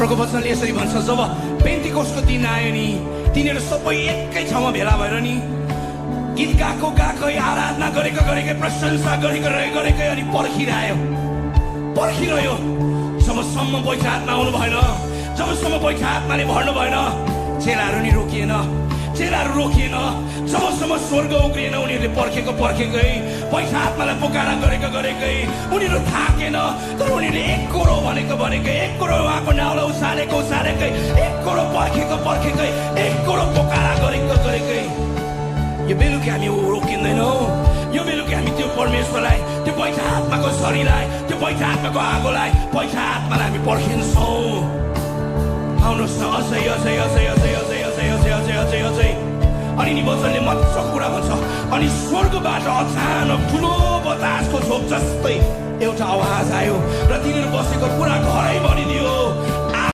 प्रभुको वचनले यसरी भन्छ, जब पेन्टिकोस्टको दिन आयो नि, तिनीहरू सबै एकै ठाउँमा भेला भएर नि गीत गाएकै, आराधना गरेकै, प्रशंसा गरेकै अनि पर्खिरह्यो। जबसम्म पवित्र आत्मा आउनु भएन, जबसम्म पवित्र आत्माले भर्नु भएन, चेलाहरू नि रोकिएन। जबसम्म स्वर्ग उक्रिएन, उनीहरूले पर्खेकै पवित्र आत्मालाई पुकारा गरेकै उनीहरू थाकेन। तर उनीहरूले एक कुरो भनेकै, एक कुरो उहाँको नाउँलाई उसालेकै, एक कुरो पर्खेकै, एक कुरो पुकारा गरेकै। यो बेलुकी हामी रोकिँदैनौँ। यो बेलुकी हामी त्यो परमेश्वरलाई, त्यो पवित्र आत्माको शरीरलाई, त्यो पवित्र आत्माको आगोलाई, पवित्र आत्मालाई हामी पर्खिन्छौँ। आउनुहोस् न, अझै अनि नि वचनले मजाको कुरा भन्छ। अनि स्वर्गबाट अचानक ठुलो बतासको झोक जस्तै एउटा आवाज आयो र तिनीहरू बसेको पुरा घरै भरिदियो।